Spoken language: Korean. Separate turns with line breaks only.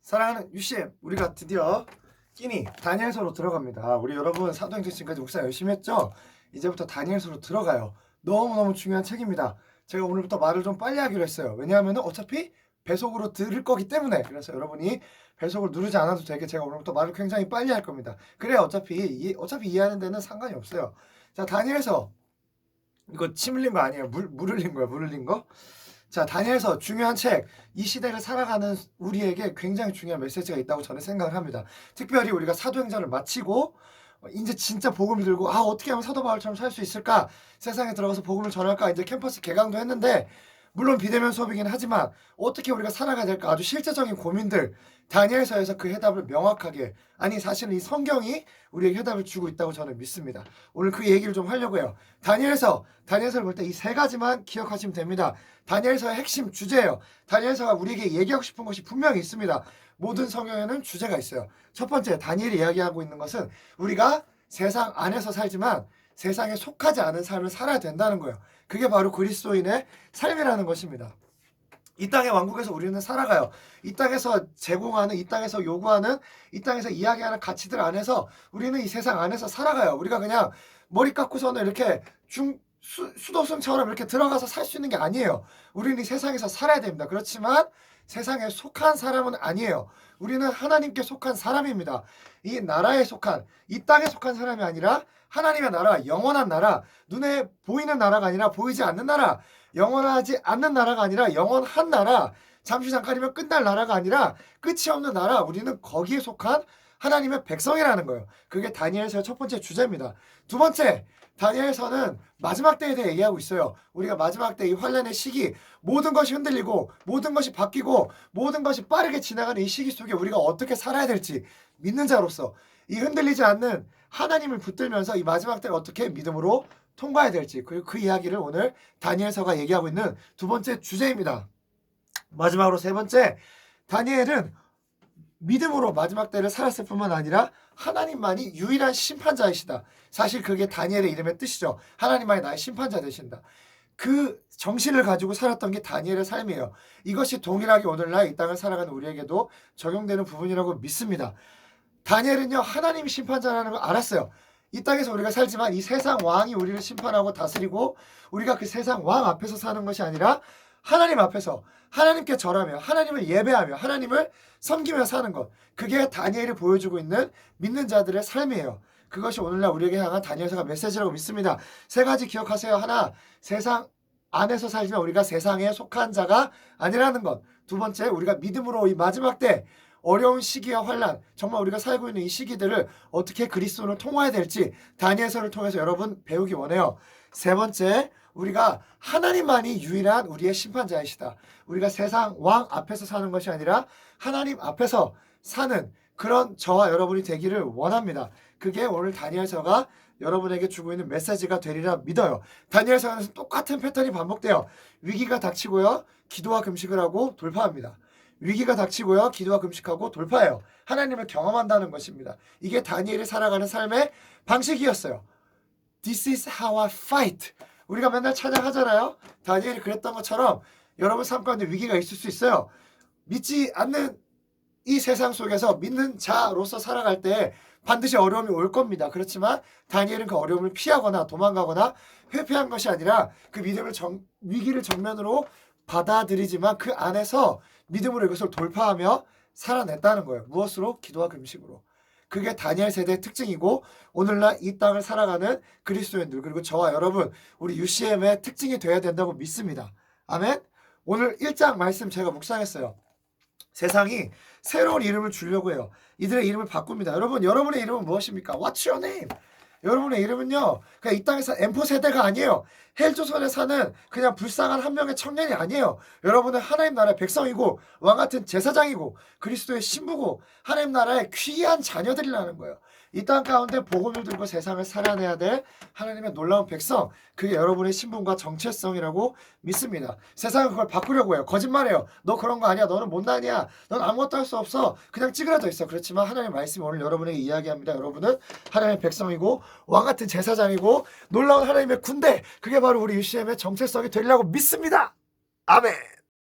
사랑하는 UCM, 우리가 드디어 끼니 다니엘서로 들어갑니다. 우리 여러분 사도행전 지금까지 묵상 열심히 했죠? 이제부터 다니엘서로 들어가요. 너무너무 중요한 책입니다. 제가 오늘부터 말을 좀 빨리 하기로 했어요. 왜냐하면 어차피 배속으로 들을 거기 때문에. 그래서 여러분이 배속을 누르지 않아도 되게 제가 오늘부터 말을 굉장히 빨리 할 겁니다. 그래야 어차피 이해하는 데는 상관이 없어요. 자, 다니엘서. 이거 침 흘린 거 아니에요. 물 흘린 거야. 물 흘린 거. 자, 다니엘서 중요한 책. 이 시대를 살아가는 우리에게 굉장히 중요한 메시지가 있다고 저는 생각을 합니다. 특별히 우리가 사도행전을 마치고 이제 진짜 복음을 들고 어떻게 하면 사도 바울처럼 살 수 있을까? 세상에 들어가서 복음을 전할까? 이제 캠퍼스 개강도 했는데 물론 비대면 수업이긴 하지만 어떻게 우리가 살아가야 될까? 아주 실제적인 고민들 다니엘서에서 그 해답을 명확하게 사실은 이 성경이 우리에게 해답을 주고 있다고 저는 믿습니다. 오늘 그 얘기를 좀 하려고 해요. 다니엘서를 볼 때 이 세 가지만 기억하시면 됩니다. 다니엘서의 핵심 주제예요. 다니엘서가 우리에게 얘기하고 싶은 것이 분명히 있습니다. 모든 성경에는 주제가 있어요. 첫 번째, 다니엘이 이야기하고 있는 것은 우리가 세상 안에서 살지만 세상에 속하지 않은 삶을 살아야 된다는 거예요. 그게 바로 그리스도인의 삶이라는 것입니다. 이 땅의 왕국에서 우리는 살아가요. 이 땅에서 제공하는, 이 땅에서 요구하는, 이 땅에서 이야기하는 가치들 안에서 우리는 이 세상 안에서 살아가요. 우리가 그냥 머리 깎고서는 이렇게 수도승처럼 이렇게 들어가서 살 수 있는 게 아니에요. 우리는 이 세상에서 살아야 됩니다. 그렇지만 세상에 속한 사람은 아니에요. 우리는 하나님께 속한 사람입니다. 이 나라에 속한, 이 땅에 속한 사람이 아니라 하나님의 나라, 영원한 나라, 눈에 보이는 나라가 아니라 보이지 않는 나라, 영원하지 않는 나라가 아니라 영원한 나라, 잠시 잠깐이면 끝날 나라가 아니라 끝이 없는 나라, 우리는 거기에 속한 하나님의 백성이라는 거예요. 그게 다니엘서의 첫 번째 주제입니다. 두 번째, 다니엘서는 마지막 때에 대해 얘기하고 있어요. 우리가 마지막 때 이 환란의 시기, 모든 것이 흔들리고 모든 것이 바뀌고 모든 것이 빠르게 지나가는 이 시기 속에 우리가 어떻게 살아야 될지 믿는 자로서 이 흔들리지 않는 하나님을 붙들면서 이 마지막 때를 어떻게 믿음으로 통과해야 될지, 그리고 그 이야기를 오늘 다니엘서가 얘기하고 있는 두 번째 주제입니다. 마지막으로 세 번째, 다니엘은 믿음으로 마지막 때를 살았을 뿐만 아니라 하나님만이 유일한 심판자이시다. 사실 그게 다니엘의 이름의 뜻이죠. 하나님만이 나의 심판자 되신다. 그 정신을 가지고 살았던 게 다니엘의 삶이에요. 이것이 동일하게 오늘날 이 땅을 살아가는 우리에게도 적용되는 부분이라고 믿습니다. 다니엘은요, 하나님이 심판자라는 걸 알았어요. 이 땅에서 우리가 살지만 이 세상 왕이 우리를 심판하고 다스리고 우리가 그 세상 왕 앞에서 사는 것이 아니라 하나님 앞에서 하나님께 절하며 하나님을 예배하며 하나님을 섬기며 사는 것, 그게 다니엘이 보여주고 있는 믿는 자들의 삶이에요. 그것이 오늘날 우리에게 향한 다니엘서가 메시지라고 믿습니다. 세 가지 기억하세요. 하나, 세상 안에서 살지만 우리가 세상에 속한 자가 아니라는 것. 두 번째, 우리가 믿음으로 이 마지막 때 어려운 시기와 환란, 정말 우리가 살고 있는 이 시기들을 어떻게 그리스도로 통화해야 될지 다니엘서를 통해서 여러분 배우기 원해요. 세 번째, 우리가 하나님만이 유일한 우리의 심판자이시다. 우리가 세상 왕 앞에서 사는 것이 아니라 하나님 앞에서 사는 그런 저와 여러분이 되기를 원합니다. 그게 오늘 다니엘서가 여러분에게 주고 있는 메시지가 되리라 믿어요. 다니엘서는 똑같은 패턴이 반복돼요. 위기가 닥치고요, 기도와 금식을 하고 돌파합니다. 위기가 닥치고요, 기도와 금식하고 돌파해요. 하나님을 경험한다는 것입니다. 이게 다니엘이 살아가는 삶의 방식이었어요. This is how I fight. 우리가 맨날 찬양하잖아요. 다니엘이 그랬던 것처럼 여러분 삶 가운데 위기가 있을 수 있어요. 믿지 않는 이 세상 속에서 믿는 자로서 살아갈 때 반드시 어려움이 올 겁니다. 그렇지만 다니엘은 그 어려움을 피하거나 도망가거나 회피한 것이 아니라 그 위기를 정면으로 받아들이지만 그 안에서 믿음으로 이것을 돌파하며 살아냈다는 거예요. 무엇으로? 기도와 금식으로. 그게 다니엘 세대의 특징이고 오늘날 이 땅을 살아가는 그리스도인들, 그리고 저와 여러분, 우리 UCM의 특징이 되어야 된다고 믿습니다. 아멘. 오늘 1장 말씀 제가 묵상했어요. 세상이 새로운 이름을 주려고 해요. 이들의 이름을 바꿉니다. 여러분, 여러분의 이름은 무엇입니까? What's your name? 여러분의 이름은요, 그냥 이 땅에서 M4 세대가 아니에요. 헬조선에 사는 그냥 불쌍한 한 명의 청년이 아니에요. 여러분은 하나님 나라의 백성이고 왕 같은 제사장이고 그리스도의 신부고 하나님 나라의 귀한 자녀들이라는 거예요. 이 땅 가운데 복음을 들고 세상을 살아내야 될 하나님의 놀라운 백성, 그게 여러분의 신분과 정체성이라고 믿습니다. 세상은 그걸 바꾸려고 해요. 거짓말해요. 너 그런 거 아니야. 너는 못난이야. 넌 아무것도 할 수 없어. 그냥 찌그러져 있어. 그렇지만 하나님의 말씀이 오늘 여러분에게 이야기합니다. 여러분은 하나님의 백성이고 왕 같은 제사장이고 놀라운 하나님의 군대, 그게 바로 우리 UCM의 정체성이 되리라고 믿습니다. 아멘.